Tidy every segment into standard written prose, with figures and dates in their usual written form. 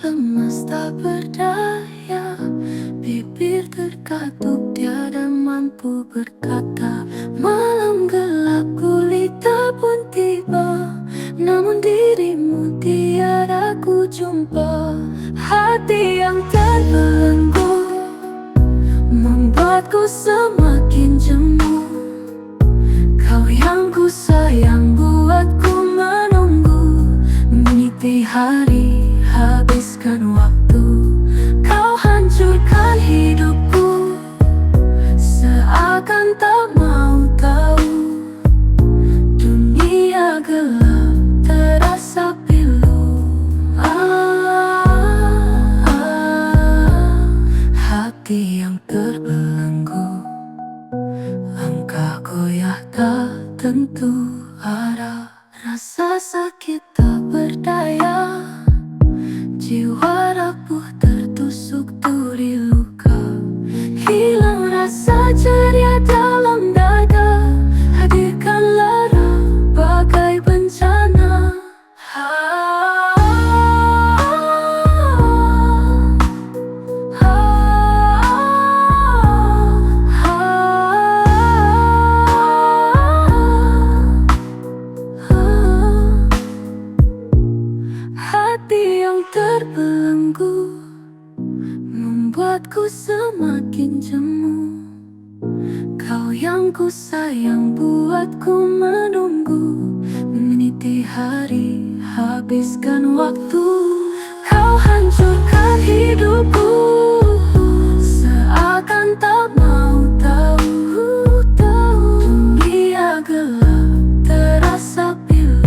lemas tak berdaya, bibir terkatup tiada mampu berkata. Malam gelap gulita pun tiba, namun dirimu tiada ku jumpa. Hati yang terbelenggu membuatku semakin jemu. Kau yang ku sayang buatku menunggu, meniti hari, habiskan waktu. Kau hancurkan hidupku, seakan tak mau tahu. Dunia gelap terasa pilu. Hati yang terbelenggu, langkah goyah tak tentu arah. Rasa sakit tak berdaya, jiwa rapuh tertusuk duri luka. Hilang rasa ceria dalam dada, hadirkan lara bagai bencana. Hati yang terbelenggu membuatku semakin jemu. Kau yang ku sayang buatku menunggu, meniti hari, habiskan waktu. Kau hancurkan hidupku, seakan tak mau tahu. Dunia gelap terasa pilu.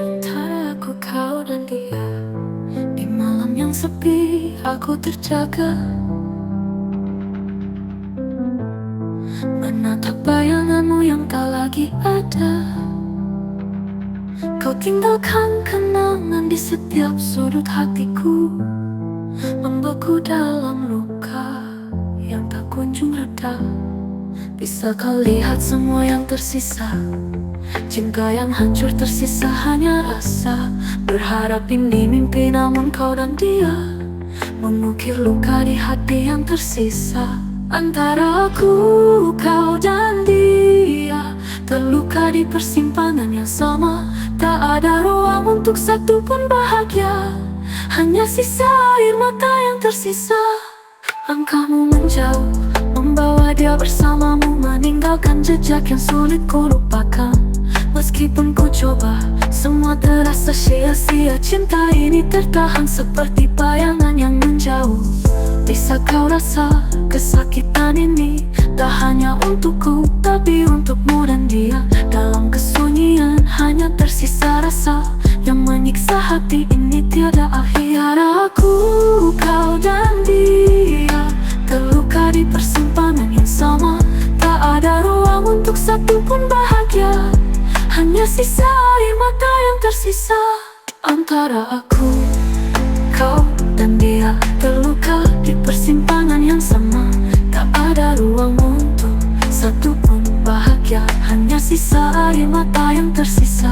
Antara aku, kau dan dia, di malam yang sepi aku terjaga, menatap bayanganmu yang tak lagi ada. Kau tinggalkan kenangan di setiap sudut hatiku, membeku dalam luka yang tak kunjung reda. Bisa kau lihat semua yang tersisa, cinta yang hancur tersisa hanya rasa. Berharap ini mimpi namun kau dan dia mengukir luka di hati yang tersisa. Antara aku, kau dan dia, terluka di persimpangan yang sama. Tak ada ruang untuk satu pun bahagia, hanya sisa air mata yang tersisa. Langkahmu menjauh, membawa dia bersamamu, meninggalkan jejak yang sulit ku lupakan. Meskipun ku coba, semua terasa sia-sia. Cinta ini tertahan seperti bayangan yang menjauh. Bisa kau rasa kesakitan ini tak hanya untukku, tapi untukmu dan dia. Dalam kesunyian hanya tersisa rasa yang menyiksa hati ini tiada akhir. Aku, kau dan dia, terluka di persimpangan yang sama. Tak ada ruang untuk satu pun bahagia, hanya sisa air mata yang tersisa. Antara aku, kau dan dia, terluka di persimpangan yang sama. Tak ada ruang untuk satu pun bahagia, hanya sisa air mata yang tersisa.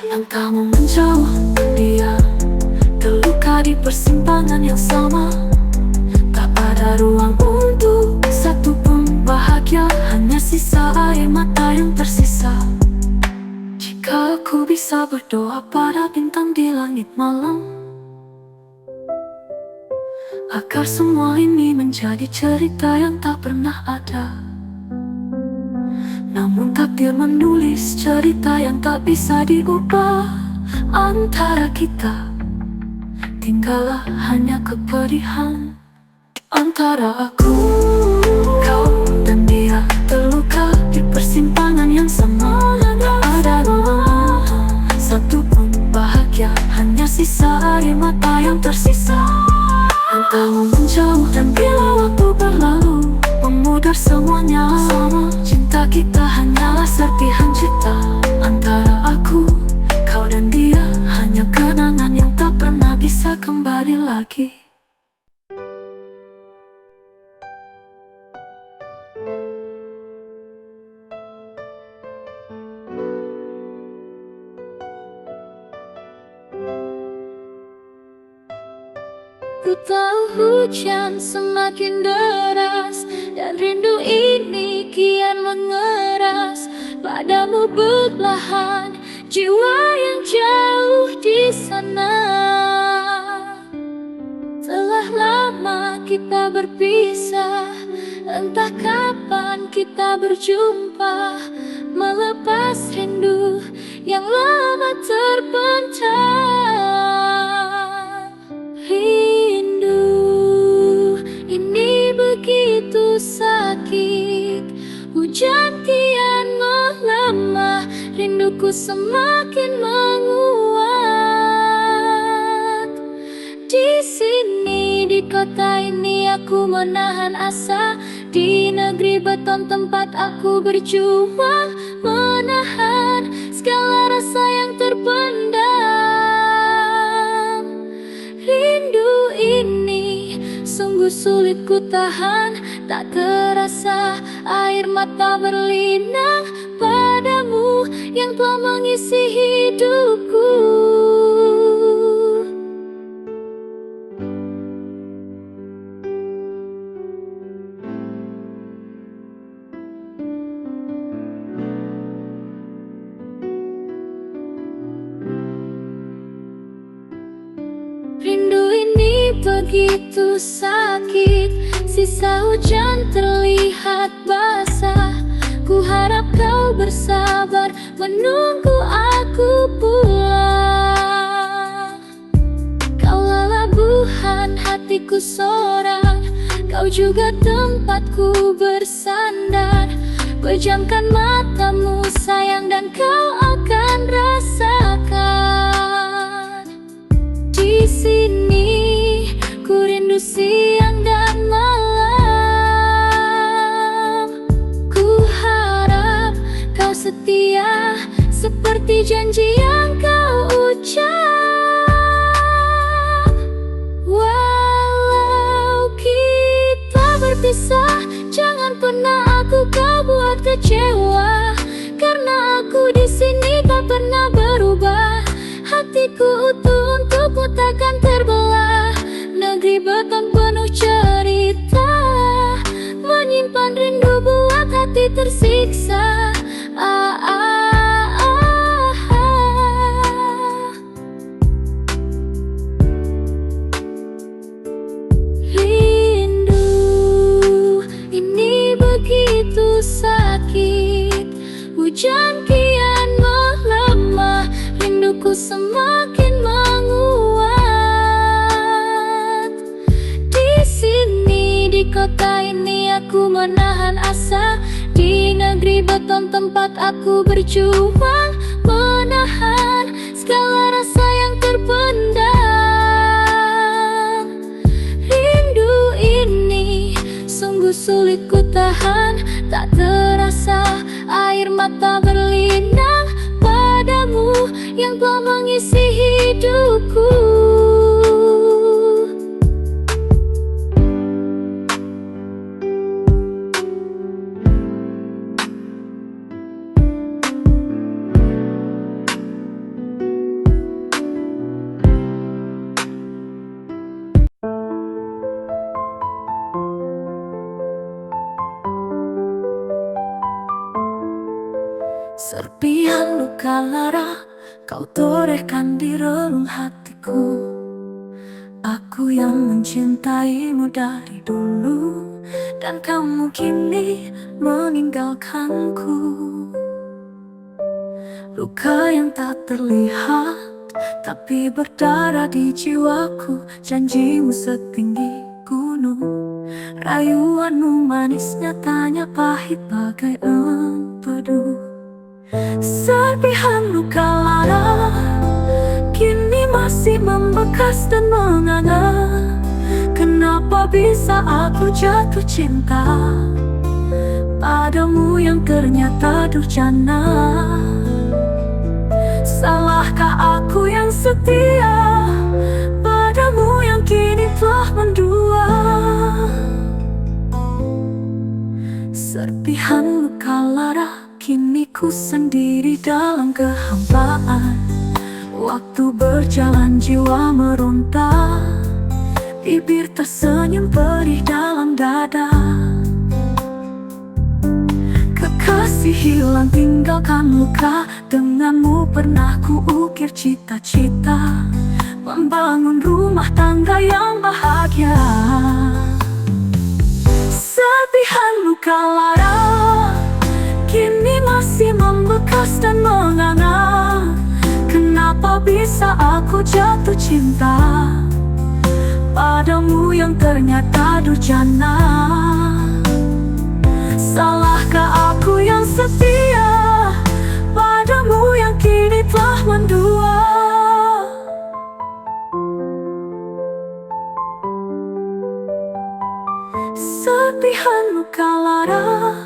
Langkahmu menjauh, dia terluka di persimpangan yang sama. Tak ada ruang untuk satu pun bahagia, hanya sisa air mata yang tersisa. Jika aku bisa berdoa pada bintang di langit malam, agar semua ini menjadi cerita yang tak pernah ada. Namun takdir menulis cerita yang tak bisa diubah. Antara kita, tinggallah hanya kepedihan. Antara aku, kau dan dia, terluka di persimpangan yang sama. Tak ada ruang satu pun bahagia, hanya sisa air mata yang tersisa. Engkau menjauh dan bila waktu berlalu memudar semuanya. Cinta kita hanyalah serpihan cerita antara aku, kau dan dia. Hanya kenangan yang tak pernah bisa kembali lagi. Ku tahu hujan semakin deras dan rindu ini kian mengeras. Padamu berbelahan jiwa yang jauh di sana. Telah lama kita berpisah, entah kapan kita berjumpa, melepas rindu yang lama terpencar. Rindu ini begitu sakit, hujan kian melemah, rinduku semakin menguat. Di sini, di kota ini aku menahan asa, di negeri beton tempat aku berjuang, menahan segala rasa yang terpendam. Rindu ini sungguh sulit ku tahan, tak terasa air mata berlinang padamu yang telah mengisi hidupku. Rindu ini begitu sakit, sisa hujan terlihat basah. Ku harap kau bersabar menunggu aku pulang. Kau lelabuhan hatiku seorang, kau juga tempatku bersandar. Pejamkan matamu sayang dan kau akan rasakan. Di sini ku rindu siang dan malam. Ku harap kau setia seperti janji yang kau ucap. Walau kita berpisah, jangan pernah aku kau buat kecewa. Karena aku di sini tak pernah berubah. Hatiku utuh untukmu takkan terbelah. Negeri beton penuh cerita, menyimpan rindu buat hati tersiksa. Rindu ini begitu sakit, hujan kian melemah, rinduku semakin menguat. Di sini, di kota ini aku menahan asa, di negeri beton tempat aku berjuang, menahan segala rasa yang terpendam. Rindu ini sungguh sulit ku tahan, tak terasa air mata berlinang padamu yang telah mengisi hidupku. Serpihan luka lara kau torehkan di relung hatiku. Aku yang mencintaimu dari dulu, dan kamu kini meninggalkanku. Luka yang tak terlihat tapi berdarah di jiwaku. Janjimu setinggi gunung, rayuanmu manis nyatanya pahit bagai empedu. Serpihan luka lara kini masih masih membekas dan menganga. Kenapa bisa aku jatuh cinta padamu yang ternyata durjana? Salahkah aku yang setia padamu yang kini telah mendua? Serpihan luka lara, kini ku sendiri dalam kehampaan. Waktu berjalan, jiwa meronta, bibir tersenyum perih dalam dada. Kekasih hilang, tinggalkan luka. Denganmu pernah ku ukir cita-cita, membangun rumah tangga yang bahagia. Serpihan luka lara kini masih membekas dan menganga. Kenapa bisa aku jatuh cinta padamu yang ternyata durjana? Salahkah aku yang setia padamu yang kini telah mendua? Serpihan luka lara,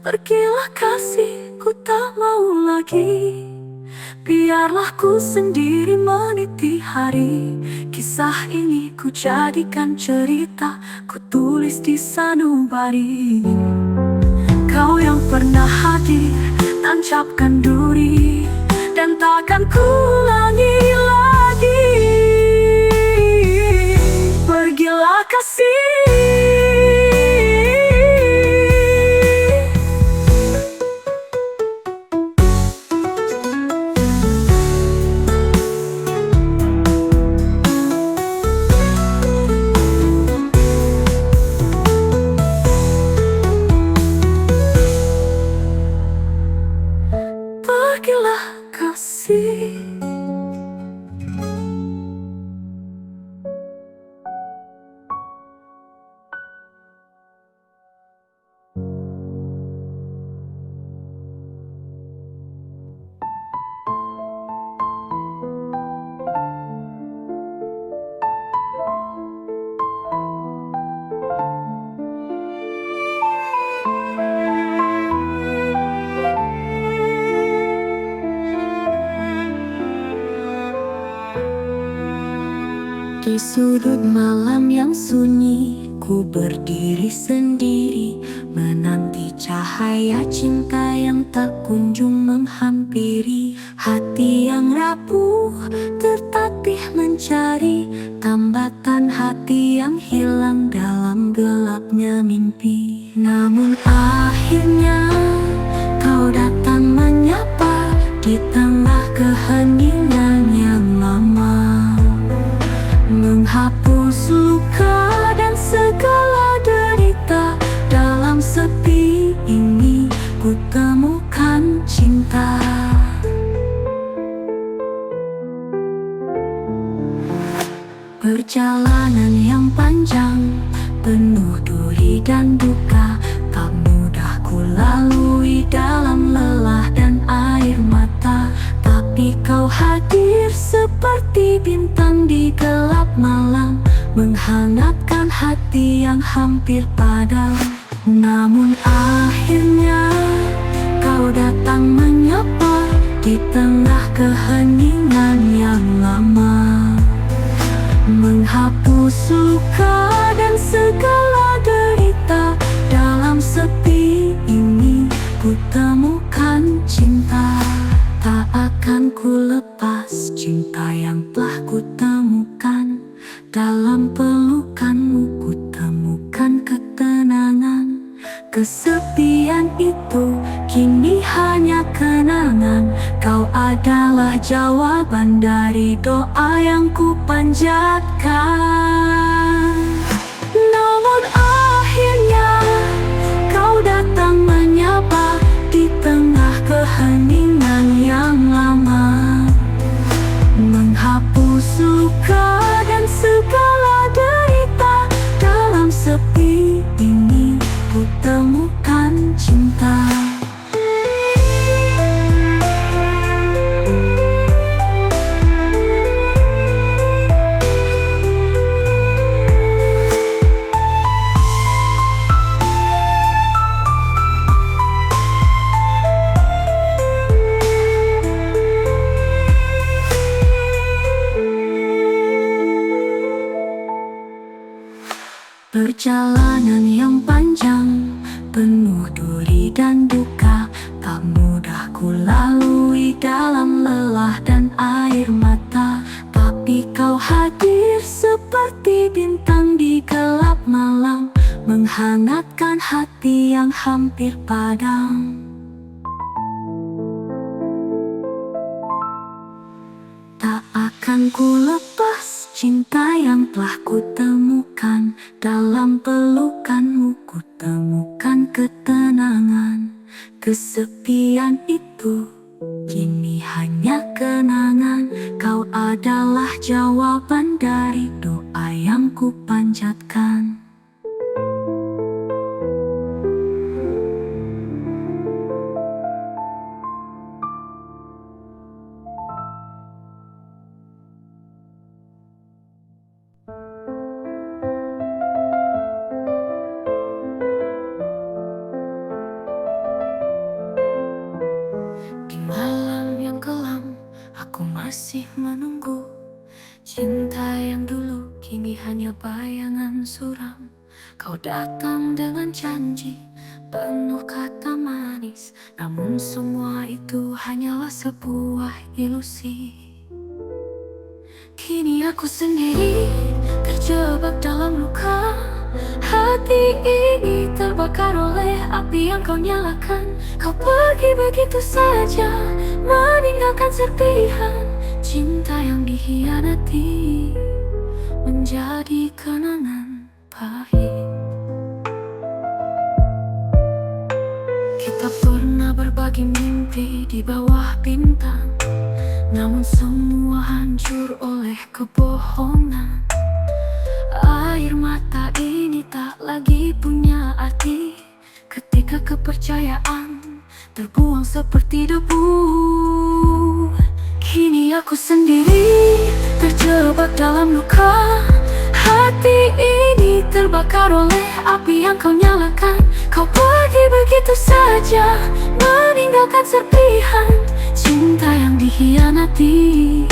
pergilah kasih, ku tak mau lagi. Biarlah ku sendiri meniti hari. Kisah ini ku jadikan cerita, ku tulis di sanubari. Kau yang pernah hadir, tancapkan duri, dan takkan ku ulangi lagi. Pergilah kasih. Pergilah kasih. Di sudut malam yang sunyi, ku berdiri sendiri, menanti cahaya cinta yang tak kunjung menghampiri. Hati yang rapuh tertatih mencari tambatan hati yang hilang dalam gelapnya mimpi. Namun akhirnya kau datang menyapa di tengah keheningan yang lama, menghapus luka dan segala derita. Dalam sepi ini ku temukan cinta. Perjalanan yang panjang, penuh duri dan duka, tak mudah ku lalui dalam lelah dan air mata. Tapi kau hadir seperti bintang di gelap malam, menghangatkan hati yang hampir padam. Namun akhirnya kau datang menyapa di tengah keheningan yang lama, menghapus luka dan segala derita. Dalam sepi ini ku temukan cinta. Tak akan ku lepas cinta yang telah ku temukan. Dalam pelukanmu ku temukan ketenangan. Kesepian itu kini hanya kenangan. Kau adalah jawaban dari doa yang ku panjatkan. Namun akhirnya kau datang menyapa di tengah keheningan yang lama, menghapus luka dan segala derita. Dalam sepi ini ku temukan cinta. Perjalanan yang panjang, penuh duri dan duka, tak mudah ku lalui dalam lelah dan air mata. Tapi kau hadir seperti bintang di gelap malam, menghangatkan hati yang hampir padam. Tak akan ku lepas cinta yang telah ku temukan. Dalam pelukanmu ku temukan ketenangan. Kesepian itu kini hanya kenangan. Kau adalah jawaban dari doa yang ku panjatkan. Di malam yang kelam, aku masih menunggu. Cinta yang dulu kini hanya bayangan suram. Kau datang dengan janji, penuh kata manis, namun semua itu hanyalah sebuah ilusi. Kini aku sendiri, terjebak dalam luka. Hati ini terbakar oleh api yang kau nyalakan. Kau pergi begitu saja, meninggalkan serpihan. Cinta yang dikhianati menjadi kenangan pahit. Kita pernah berbagi mimpi di bawah bintang, namun semua hancur oleh kebohongan. Air mata ini tak lagi punya arti ketika kepercayaan terbuang seperti debu. Kini aku sendiri, terjebak dalam luka. Hati ini terbakar oleh api yang kau nyalakan. Kau pergi begitu saja, meninggalkan serpihan. Cinta yang dikhianati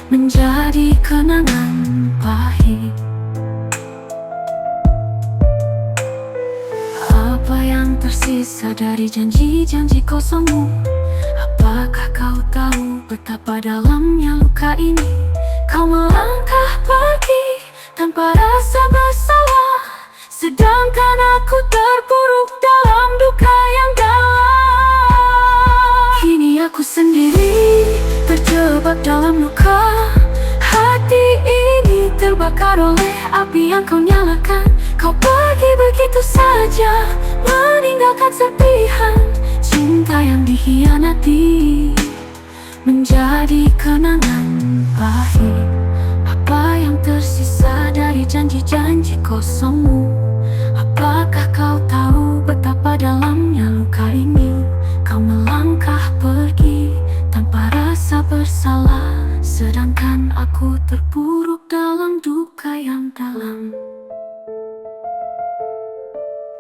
menjadi kenangan pahit. Apa yang tersisa dari janji-janji kosongmu? Apakah kau tahu betapa dalamnya luka ini? Kau melangkah pergi tanpa rasa bersalah, sedangkan aku terpuruk dalam duka yang dalam. Kini aku sendiri, terjebak dalam luka. Hati ini terbakar oleh api yang kau nyalakan. Kau pergi begitu saja, meninggalkan serpihan. Cinta yang dikhianati menjadi kenangan pahit. Apa yang tersisa dari janji-janji kosongmu? Apakah kau tahu betapa dalamnya luka ini? Kau melangkah pergi tanpa rasa bersalah, sedangkan aku terpuruk dalam duka yang dalam.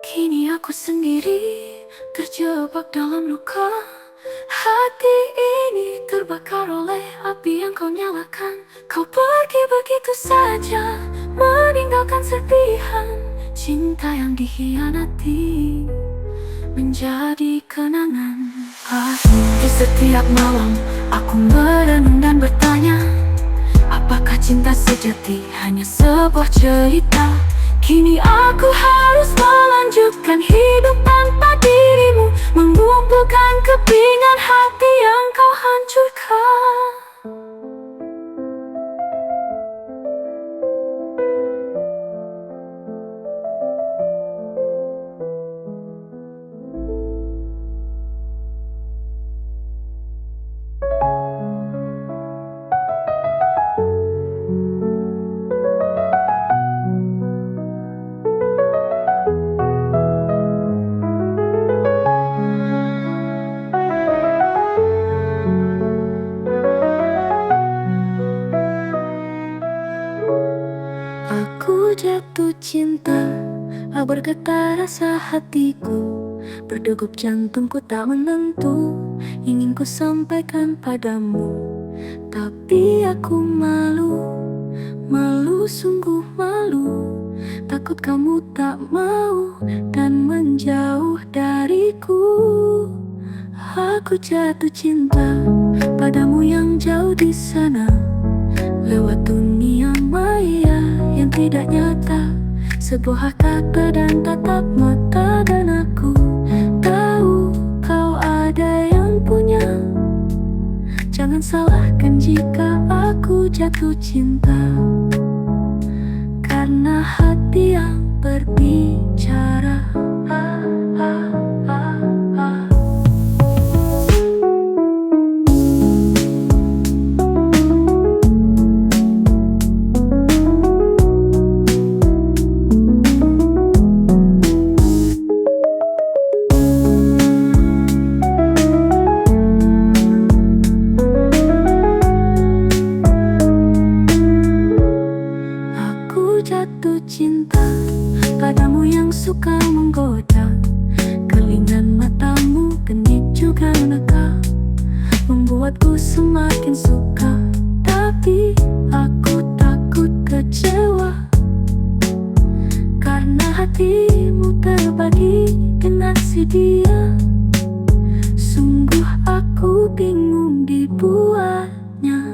Kini aku sendiri, terjebak dalam luka. Hati ini terbakar oleh api yang kau nyalakan. Kau pergi begitu saja, meninggalkan serpihan. Cinta yang dikhianati menjadi kenangan pahit. Di setiap malam aku merenung dan bertanya, apakah cinta sejati hanya sebuah cerita? Kini aku harus melanjutkan hidup tanpa dirimu, mengumpulkan kepingan hati yang kau hancurkan. Aku jatuh cinta, bergetar rasa hatiku, berdegup jantungku tak menentu. Ingin ku sampaikan padamu, tapi aku malu, malu sungguh malu. Tak takut kamu tak mau dan menjauh dariku. Aku jatuh cinta padamu yang jauh di sana, lewat dunia maya yang tidak nyata. Sebuah kata dan tatap mata, dan aku tahu kau ada yang punya. Jangan salahkan jika aku jatuh cinta, karena hati yang berbicara. Jatuh cinta padamu yang suka menggoda, kelingan matamu genit juga nakal, membuatku semakin suka. Tapi aku takut kecewa, karena hatimu terbagi dengan si dia. Sungguh aku bingung dibuatnya.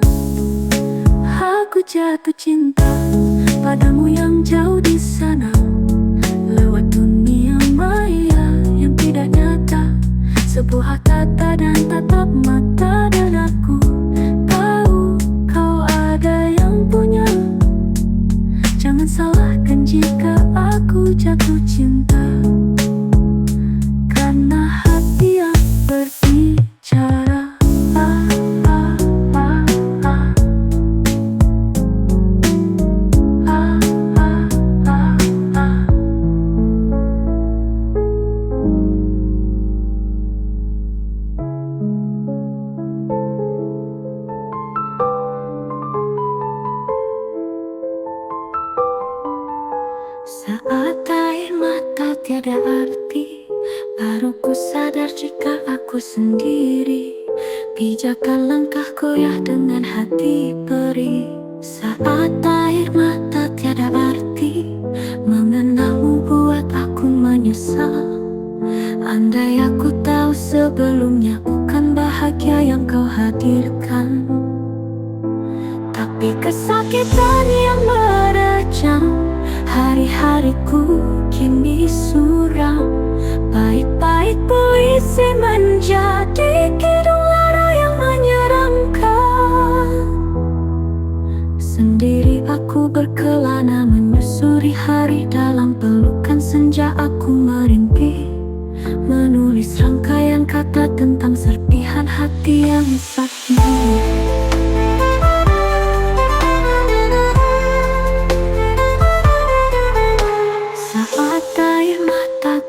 Aku jatuh cinta padamu yang jauh di sana, lewat dunia maya yang tidak nyata. Sebuah kata dan tatap mata, dan aku tahu kau ada yang punya. Jangan salahkan jika aku jatuh cinta, karena hati yang berbicara. Saat air mata tiada arti, baru ku sadar jika aku sendiri. Pijakan langkah goyah dengan hati perih. Saat air mata tiada arti, mengenalmu buat aku menyesal. Andai aku tahu sebelumnya bukan bahagia yang kau hadirkan, tapi kesakitan yang merejam hari-hariku kini suram. Pahit-pahit puisi menjadi kidung lara yang menyeramkan. Sendiri aku berkelana menyusuri hari dalam pelukan senja. Aku merintih menulis rangkaian kata tentang serpihan hati yang sakit.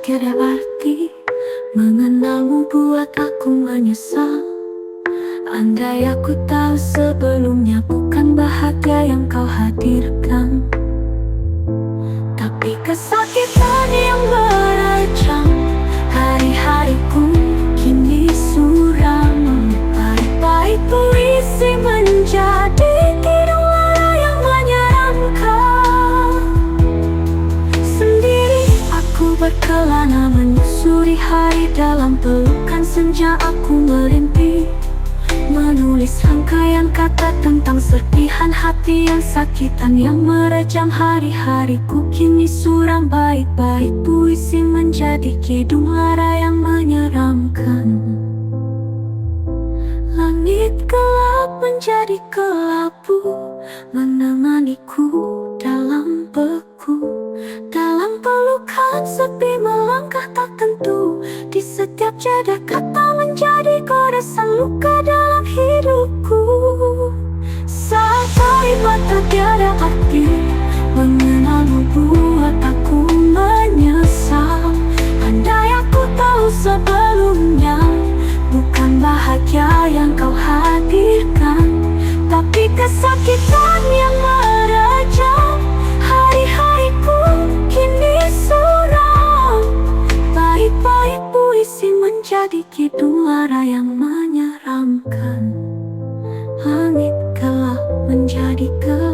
Tiada arti, mengenalmu buat aku menyesal. Andai aku tahu sebelumnya bukan bahagia yang kau hadirkan, tapi kesakitan yang merajam hari-hariku kini suram. Pahit-pahit puisi menjadi kidung lara yang menyeramkan. Sendiri aku berkelana menyusuri hari dalam pelukan senja. Aku merintih menulis rangkaian kata tentang serpihan hati yang sakitan yang merejam hari-hariku kini suram. Baik-baik puisi menjadi kidung lara yang menyeramkan. Langit gelap menjadi kelabu, menemaniku dalam beku. Dalam pelukan sepi melangkah tak tentu, di setiap jeda kata menjadi goresan luka dalam hidupku. Saat air mata tiada arti, mengenalmu buat aku menyesal. Andai aku tahu sebelumnya bukan bahagia yang kau hadirkan, tapi kesakitan yang merejam hari-hariku kini suram. Pahit-pahit puisi menjadi kidung lara yang menyeramkan. Langit gelap menjadi gelap.